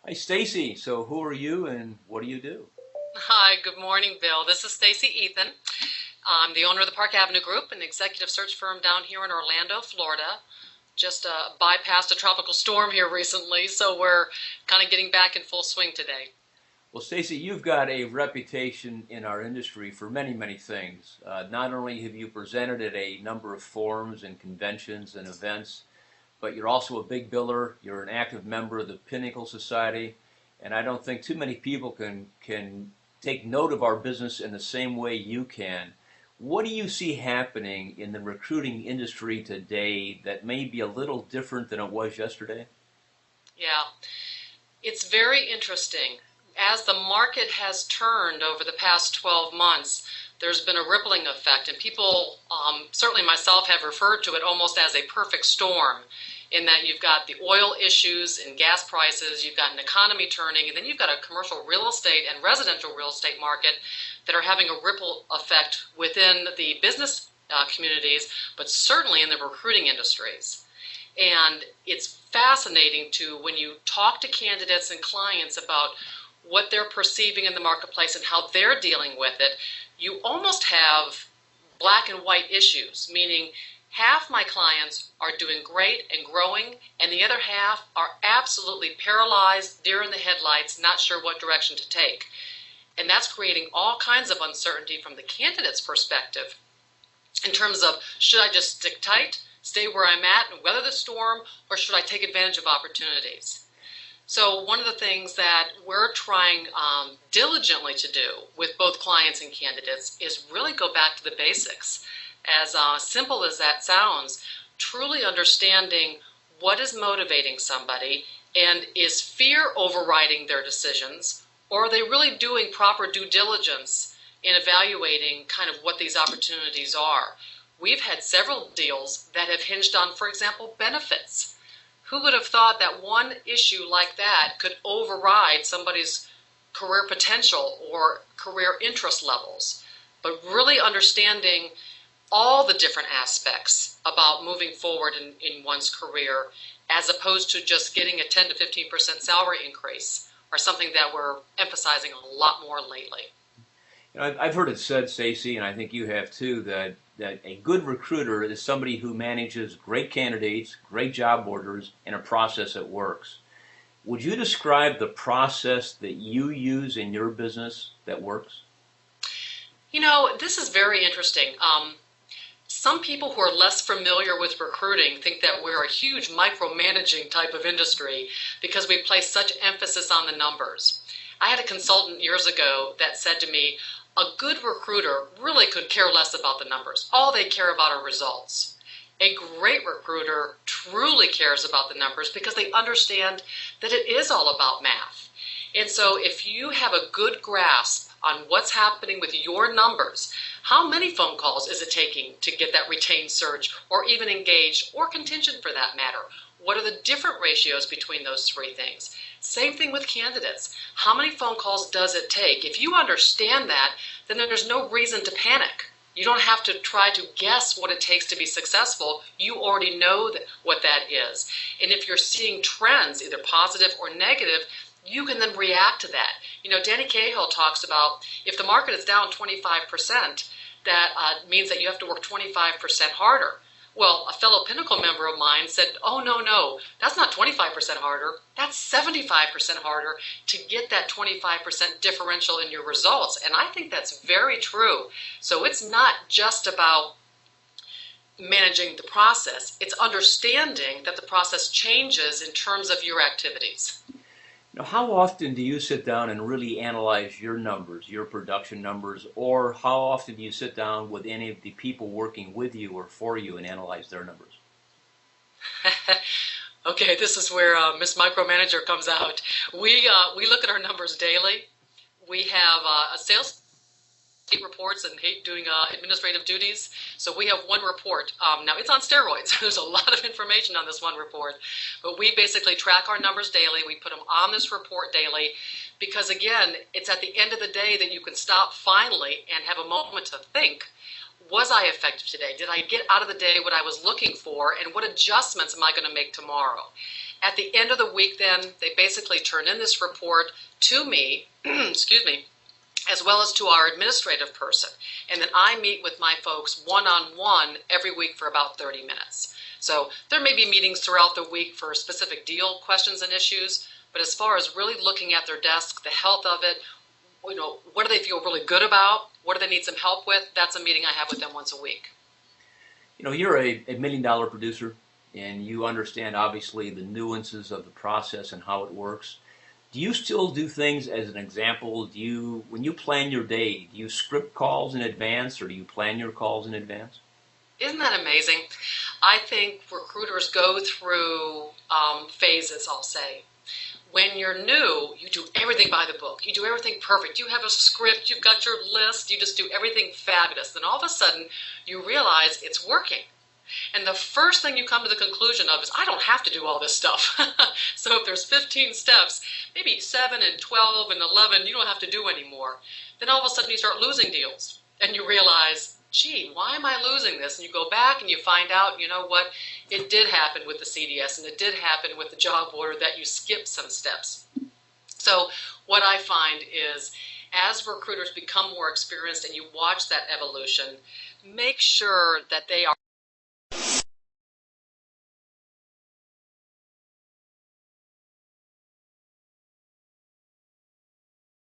Hi, Stacy. So, who are you and what do you do? Hi, good morning, Bill. This is Stacy Ethun. I'm the owner of the Park Avenue Group, an executive search firm down here in Orlando, Florida. Just bypassed a tropical storm here recently, so we're kind of getting back in full swing today. Well, Stacy, you've got a reputation in our industry for many, many things. Not only have you presented at a number of forums and conventions and events, but you're also a big biller. You're an active member of the Pinnacle Society, and I don't think too many people can take note of our business in the same way you can. What do you see happening in the recruiting industry today that may be a little different than it was yesterday? Yeah, it's very interesting. As the market has turned over the past 12 months, there's been a rippling effect, and people, certainly myself, have referred to it almost as a perfect storm, in that you've got the oil issues and gas prices, you've got an economy turning, and then you've got a commercial real estate and residential real estate market that are having a ripple effect within the business communities, but certainly in the recruiting industries. And it's fascinating to when you talk to candidates and clients about what they're perceiving in the marketplace and how they're dealing with it, you almost have black and white issues, meaning half my clients are doing great and growing, and the other half are absolutely paralyzed, deer in the headlights, not sure what direction to take. And that's creating all kinds of uncertainty from the candidate's perspective in terms of, should I just stick tight, stay where I'm at and weather the storm, or should I take advantage of opportunities? So one of the things that we're trying diligently to do with both clients and candidates is really go back to the basics. As simple as that sounds, truly understanding what is motivating somebody, and is fear overriding their decisions, or are they really doing proper due diligence in evaluating kind of what these opportunities are. We've had several deals that have hinged on, for example, benefits. Who would have thought that one issue like that could override somebody's career potential or career interest levels? But really understanding all the different aspects about moving forward in one's career, as opposed to just getting a 10 to 15% salary increase, are something that we're emphasizing a lot more lately. I've heard it said, Stacy, and I think you have too, that a good recruiter is somebody who manages great candidates, great job orders, and a process that works. Would you describe the process that you use in your business that works? You know, this is very interesting. Some people who are less familiar with recruiting think that we're a huge micromanaging type of industry because we place such emphasis on the numbers. I had a consultant years ago that said to me, a good recruiter really could care less about the numbers. All they care about are results. A great recruiter truly cares about the numbers because they understand that it is all about math. And so if you have a good grasp on what's happening with your numbers, how many phone calls is it taking to get that retained search or even engaged or contingent for that matter? What are the different ratios between those three things? Same thing with candidates. How many phone calls does it take? If you understand that, then there's no reason to panic. You don't have to try to guess what it takes to be successful. You already know what that is. And if you're seeing trends, either positive or negative, you can then react to that. You know, Danny Cahill talks about if the market is down 25%, that means that you have to work 25% harder. Well, a fellow Pinnacle member of mine said, oh, no, that's not 25% harder. That's 75% harder to get that 25% differential in your results. And I think that's very true. So it's not just about managing the process. It's understanding that the process changes in terms of your activities. Now, how often do you sit down and really analyze your numbers, your production numbers, or how often do you sit down with any of the people working with you or for you and analyze their numbers? Okay, this is where Miss Micromanager comes out. We look at our numbers daily. We have a sales hate reports and hate doing administrative duties. So we have one report. Now it's on steroids. There's a lot of information on this one report, but we basically track our numbers daily. We put them on this report daily because again, it's at the end of the day that you can stop finally and have a moment to think, was I effective today? Did I get out of the day what I was looking for? And what adjustments am I going to make tomorrow? At the end of the week then, they basically turn in this report to me, excuse me, as well as to our administrative person. And then I meet with my folks one-on-one every week for about 30 minutes. So there may be meetings throughout the week for specific deal questions and issues, but as far as really looking at their desk, the health of it, what do they feel really good about? What do they need some help with? That's a meeting I have with them once a week. You're a $1 million producer, and you understand obviously the nuances of the process and how it works. Do you still do things as an example? When you plan your day, do you script calls in advance, or do you plan your calls in advance? Isn't that amazing? I think recruiters go through phases, I'll say. When you're new, you do everything by the book. You do everything perfect. You have a script, you've got your list, you just do everything fabulous. Then all of a sudden, you realize it's working. And the first thing you come to the conclusion of is, I don't have to do all this stuff. So if there's 15 steps, maybe 7 and 12 and 11 you don't have to do anymore. Then all of a sudden you start losing deals. And you realize, gee, why am I losing this? And you go back and you find out, you know what, it did happen with the CDS and it did happen with the job order that you skipped some steps. So what I find is, as recruiters become more experienced and you watch that evolution, make sure that they are